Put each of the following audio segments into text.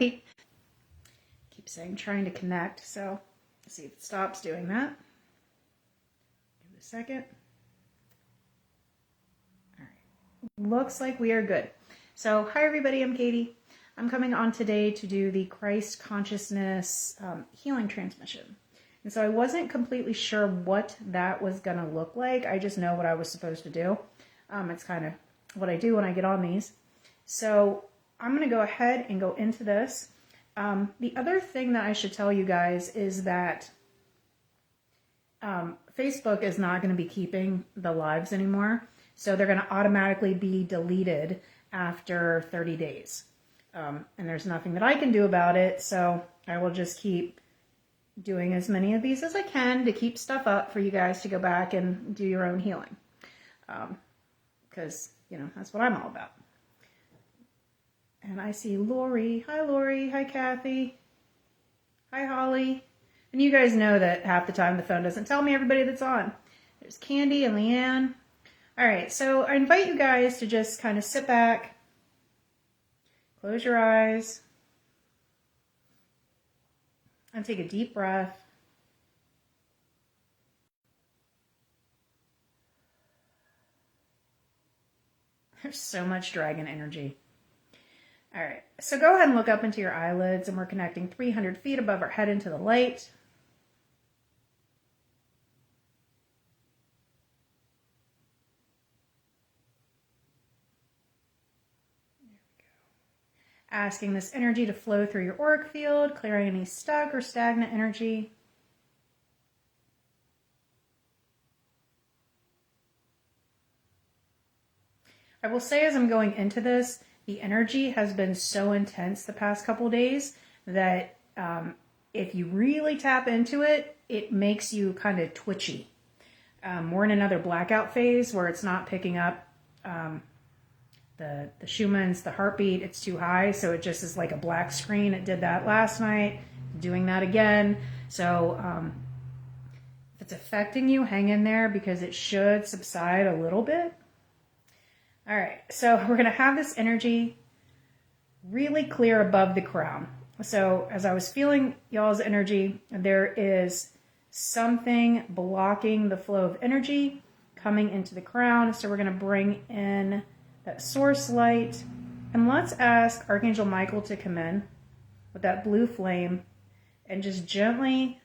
Keep saying trying to connect, so let's see if it stops doing that. Give it a second. All right. Looks like we are good. So, hi everybody, I'm Katie. I'm coming on today to do the Christ Consciousness healing transmission. And so I wasn't completely sure what that was going to look like. I just know what I was supposed to do. It's kind of what I do when I get on these. So I'm going to go ahead and go into this. The other thing that I should tell you guys is that Facebook is not going to be keeping the lives anymore. So they're going to automatically be deleted after 30 days. And there's nothing that I can do about it. So I will just keep doing as many of these as I can to keep stuff up for you guys to go back and do your own healing. Because, that's what I'm all about. And I see Lori. Hi, Lori. Hi, Kathy. Hi, Holly. And you guys know that half the time the phone doesn't tell me everybody that's on. There's Candy and Leanne. All right, so I invite you guys to just kind of sit back, close your eyes, and take a deep breath. There's so much dragon energy. All right, so go ahead and look up into your eyelids, and we're connecting 300 feet above our head into the light. There we go. Asking this energy to flow through your auric field, clearing any stuck or stagnant energy. I will say as I'm going into this, the energy has been so intense the past couple days that if you really tap into it, it makes you kind of twitchy. We're in another blackout phase where it's not picking up the Schumann's, the heartbeat. It's too high, so it just is like a black screen. It did that last night, doing that again. So if it's affecting you, hang in there because it should subside a little bit. All right, so we're going to have this energy really clear above the crown. So as I was feeling y'all's energy, there is something blocking the flow of energy coming into the crown. So we're going to bring in that source light. And let's ask Archangel Michael to come in with that blue flame and just gently,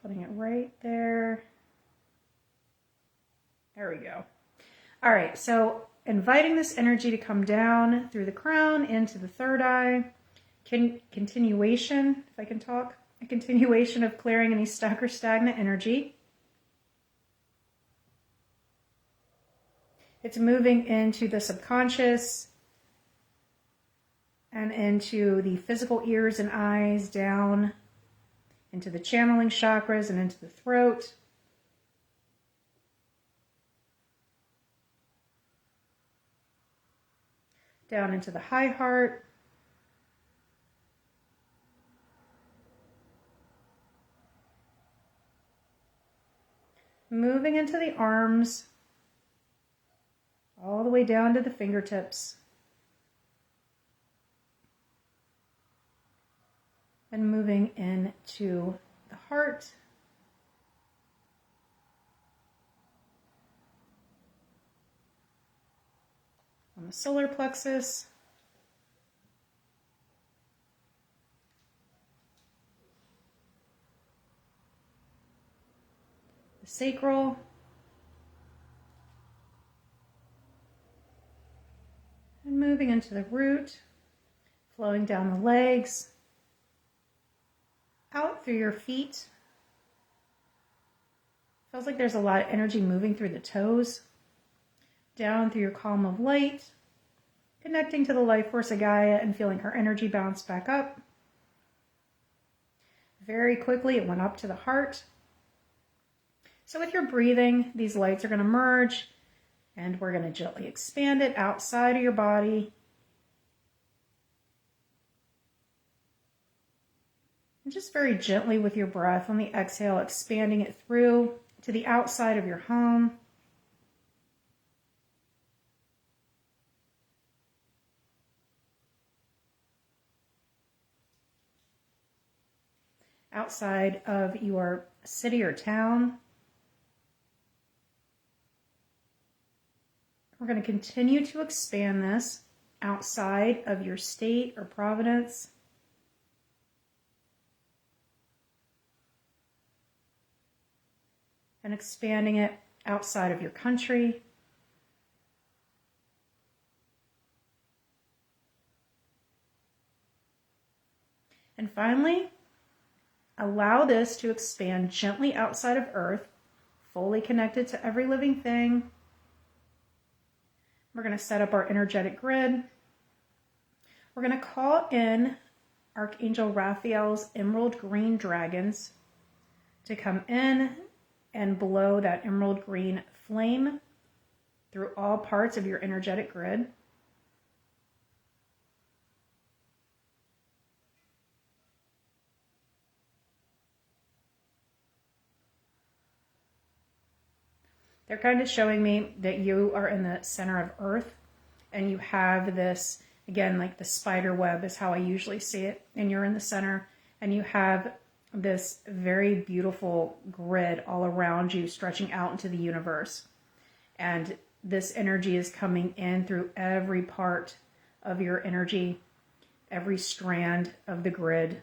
putting it right there. There we go. All right, so inviting this energy to come down through the crown into the third eye. Continuation, if I can talk, a continuation of clearing any stuck or stagnant energy. It's moving into the subconscious and into the physical ears and eyes, down into the channeling chakras and into the throat. Down into the high heart. Moving into the arms, all the way down to the fingertips. And moving into the heart. On the solar plexus, the sacral, and moving into the root, flowing down the legs, out through your feet. Feels like there's a lot of energy moving through the toes. Down through your column of light, connecting to the life force of Gaia and feeling her energy bounce back up. Very quickly, it went up to the heart. So with your breathing, these lights are going to merge, and we're going to gently expand it outside of your body. And just very gently with your breath on the exhale, expanding it through to the outside of your home. outside of your city or town. We're going to continue to expand this outside of your state or province. And expanding it outside of your country. And finally, allow this to expand gently outside of Earth, fully connected to every living thing. We're going to set up our energetic grid. We're going to call in Archangel Raphael's emerald green dragons to come in and blow that emerald green flame through all parts of your energetic grid. They're kind of showing me that you are in the center of Earth and you have this, again, like the spider web is how I usually see it, and you're in the center and you have this very beautiful grid all around you stretching out into the universe. And this energy is coming in through every part of your energy, every strand of the grid.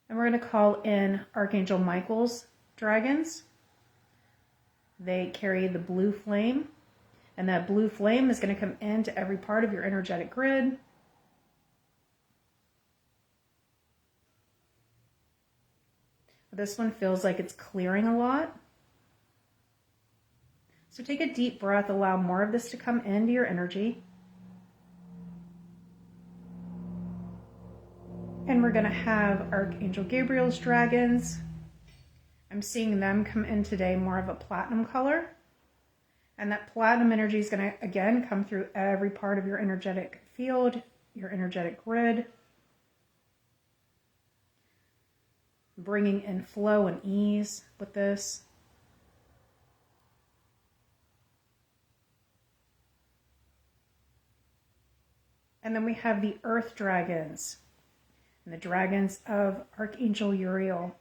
And we're going to call in Archangel Michael's dragons. They carry the blue flame, and that blue flame is going to come into every part of your energetic grid. This one feels like it's clearing a lot. So take a deep breath, allow more of this to come into your energy. And we're going to have Archangel Gabriel's dragons. I'm seeing them come in today more of a platinum color. And that platinum energy is going to, again, come through every part of your energetic field, your energetic grid. Bringing in flow and ease with this. And then we have the earth dragons and the dragons of Archangel Uriel.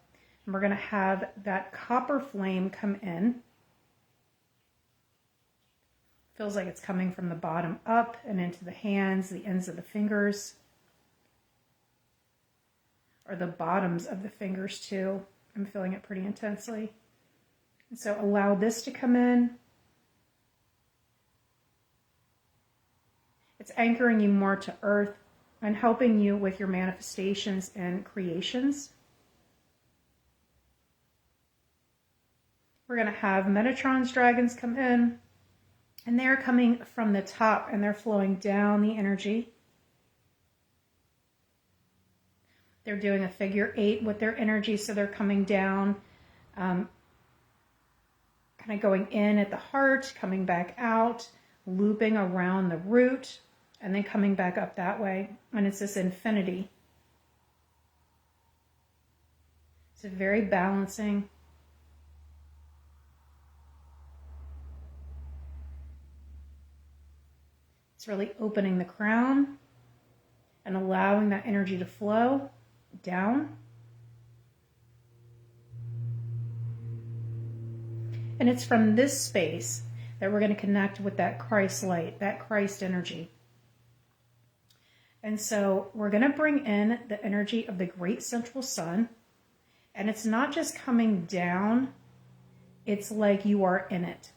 And we're going to have that copper flame come in. Feels like it's coming from the bottom up and into the hands, the ends of the fingers. Or the bottoms of the fingers too. I'm feeling it pretty intensely. And so allow this to come in. It's anchoring you more to earth and helping you with your manifestations and creations. We're going to have Metatron's dragons come in, and they're coming from the top and they're flowing down the energy. They're doing a figure 8 with their energy, so they're coming down, kind of going in at the heart, coming back out, looping around the root, and then coming back up that way. And it's this infinity. It's very balancing. It's really opening the crown and allowing that energy to flow down. And it's from this space that we're going to connect with that Christ light, that Christ energy. And so we're going to bring in the energy of the great central sun. And it's not just coming down, it's like you are in it.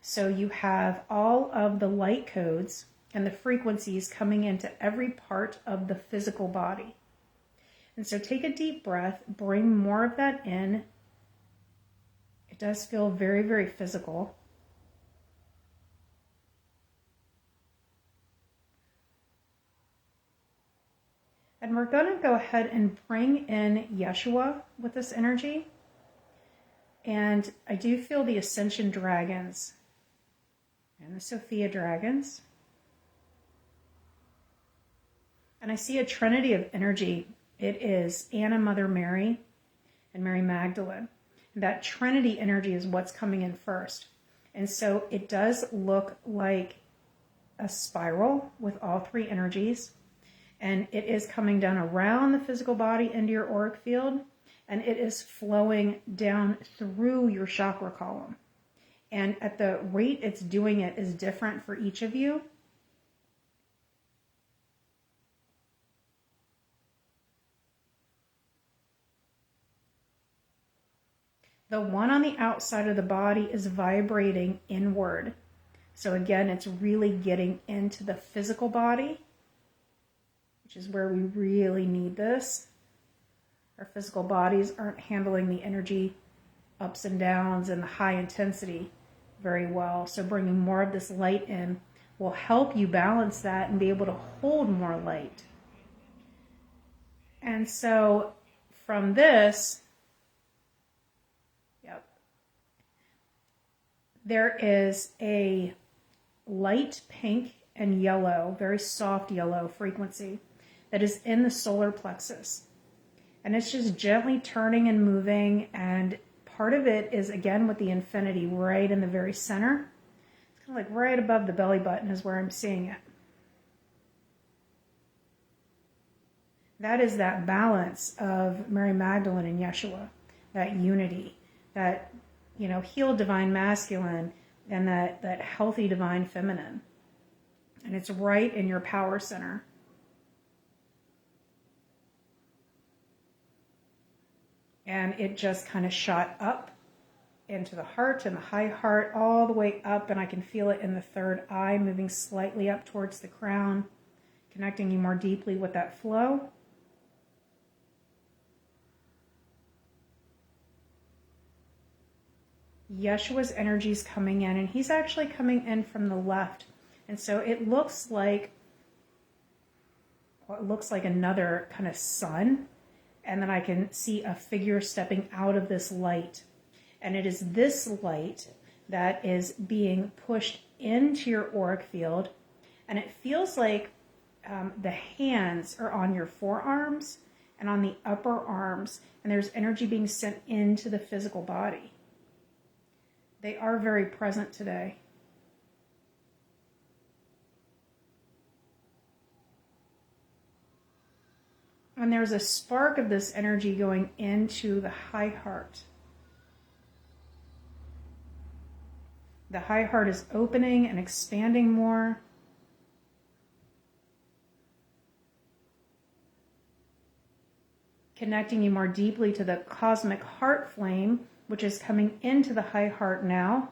So you have all of the light codes and the frequencies coming into every part of the physical body. And so take a deep breath, bring more of that in. It does feel very, very physical. And we're going to go ahead and bring in Yeshua with this energy. And I do feel the Ascension dragons and the Sophia dragons. And I see a trinity of energy. It is Anna, Mother Mary, and Mary Magdalene. And that trinity energy is what's coming in first. And so it does look like a spiral with all three energies. And it is coming down around the physical body into your auric field, and it is flowing down through your chakra column. And at the rate it's doing it is different for each of you. The one on the outside of the body is vibrating inward. So again, it's really getting into the physical body, which is where we really need this. Our physical bodies aren't handling the energy ups and downs and the high intensity very well. So bringing more of this light in will help you balance that and be able to hold more light. And so from this, there is a light pink and yellow, very soft yellow frequency that is in the solar plexus. And it's just gently turning and moving, and part of it is, again, with the infinity right in the very center. It's kind of like right above the belly button is where I'm seeing it. That is that balance of Mary Magdalene and Yeshua, that unity, that, healed divine masculine and that healthy divine feminine. And it's right in your power center. And it just kind of shot up into the heart and the high heart all the way up. And I can feel it in the third eye, moving slightly up towards the crown, connecting you more deeply with that flow. Yeshua's energy is coming in, and he's actually coming in from the left. And so it looks like another kind of sun. And then I can see a figure stepping out of this light. And it is this light that is being pushed into your auric field. And it feels like the hands are on your forearms and on the upper arms. And there's energy being sent into the physical body. They are very present today. And there's a spark of this energy going into the high heart. The high heart is opening and expanding more. Connecting you more deeply to the cosmic heart flame, which is coming into the high heart now.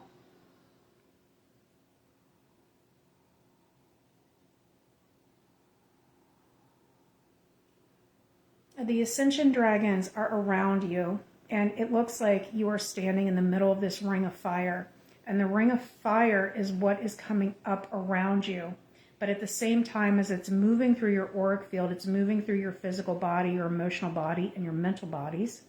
The ascension dragons are around you, and it looks like you are standing in the middle of this ring of fire. And the ring of fire is what is coming up around you. But at the same time as it's moving through your auric field, it's moving through your physical body, your emotional body, and your mental bodies.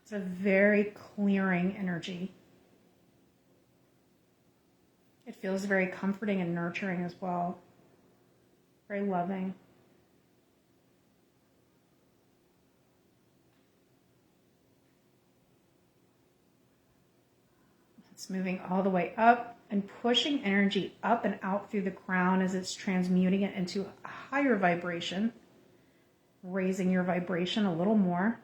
It's a very clearing energy. It feels very comforting and nurturing as well. Very loving. It's moving all the way up and pushing energy up and out through the crown as it's transmuting it into a higher vibration, raising your vibration a little more.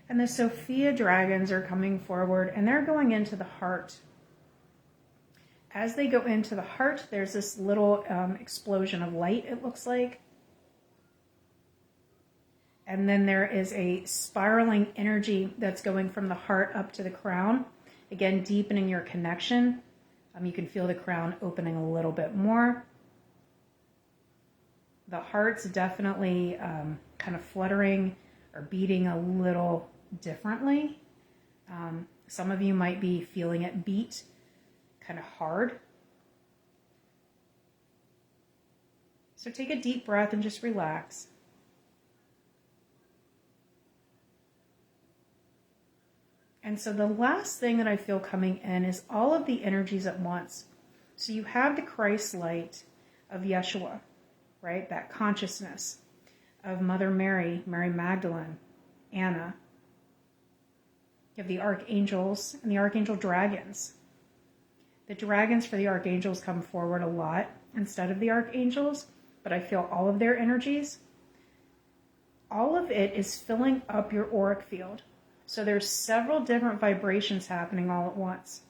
And the Sophia dragons are coming forward, and they're going into the heart. As they go into the heart, there's this little explosion of light, it looks like. And then there is a spiraling energy that's going from the heart up to the crown. Again, deepening your connection. You can feel the crown opening a little bit more. The heart's definitely kind of fluttering or beating a little differently. Some of you might be feeling it beat kind of hard. So take a deep breath and just relax. And so the last thing that I feel coming in is all of the energies at once. So you have the Christ light of Yeshua, right? That consciousness. of Mother Mary, Mary Magdalene, Anna. You have the archangels and the archangel dragons. The dragons for the archangels come forward a lot instead of the archangels, but I feel all of their energies. All of it is filling up your auric field. So there's several different vibrations happening all at once.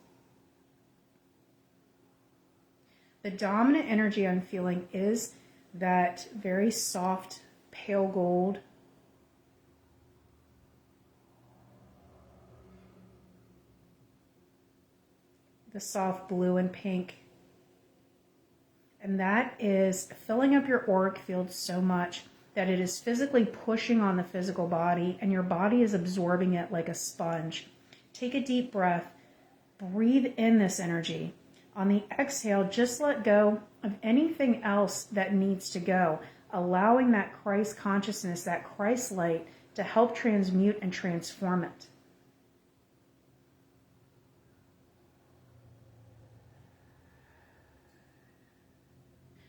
The dominant energy I'm feeling is that very soft, pale gold. The soft blue and pink. And that is filling up your auric field so much that it is physically pushing on the physical body, and your body is absorbing it like a sponge. Take a deep breath. Breathe in this energy. On the exhale, just let go of anything else that needs to go, allowing that Christ consciousness, that Christ light, to help transmute and transform it.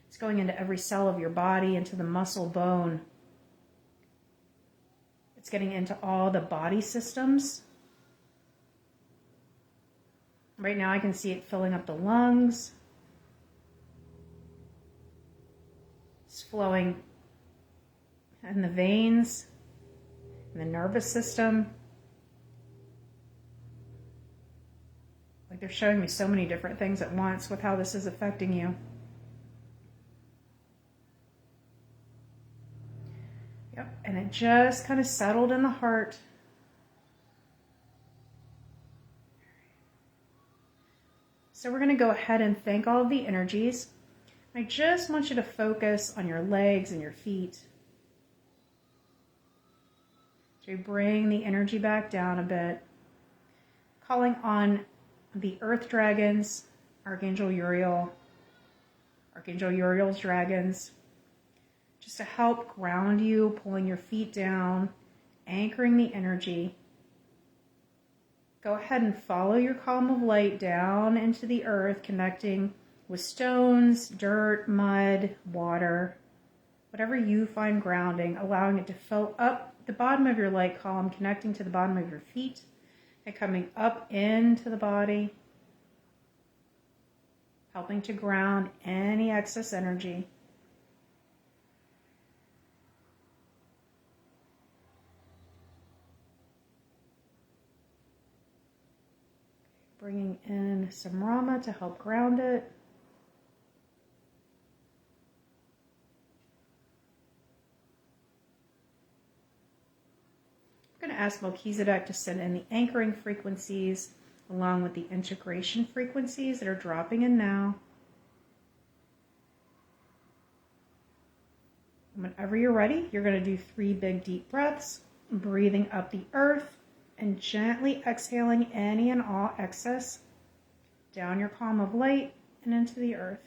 It's going into every cell of your body, into the muscle, bone. It's getting into all the body systems. Right now I can see it filling up the lungs. It's flowing in the veins, in the nervous system. Like they're showing me so many different things at once with how this is affecting you. Yep, and it just kind of settled in the heart. So we're going to go ahead and thank all of the energies. I just want you to focus on your legs and your feet. So you bring the energy back down a bit. Calling on the earth dragons, Archangel Uriel, Archangel Uriel's dragons, just to help ground you, pulling your feet down, anchoring the energy. Go ahead and follow your column of light down into the earth, connecting with stones, dirt, mud, water, whatever you find grounding, allowing it to fill up the bottom of your light column, connecting to the bottom of your feet, and coming up into the body, helping to ground any excess energy. Bringing in some Rama to help ground it. I'm going to ask Melchizedek to send in the anchoring frequencies along with the integration frequencies that are dropping in now. Whenever you're ready, you're going to do 3 big deep breaths, breathing up the earth, and gently exhaling any and all excess down your column of light and into the earth.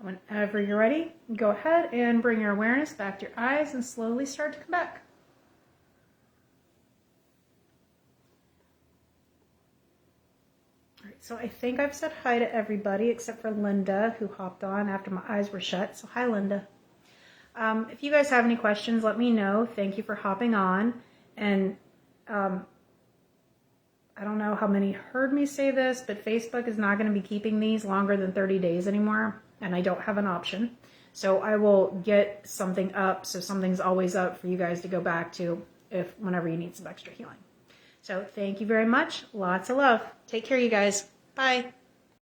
Whenever you're ready, go ahead and bring your awareness back to your eyes and slowly start to come back. All right, so I think I've said hi to everybody except for Linda, who hopped on after my eyes were shut. So hi, Linda. If you guys have any questions, let me know. Thank you for hopping on. And I don't know how many heard me say this, but Facebook is not going to be keeping these longer than 30 days anymore. And I don't have an option. So I will get something up, so something's always up for you guys to go back to whenever you need some extra healing. So thank you very much. Lots of love. Take care, you guys. Bye.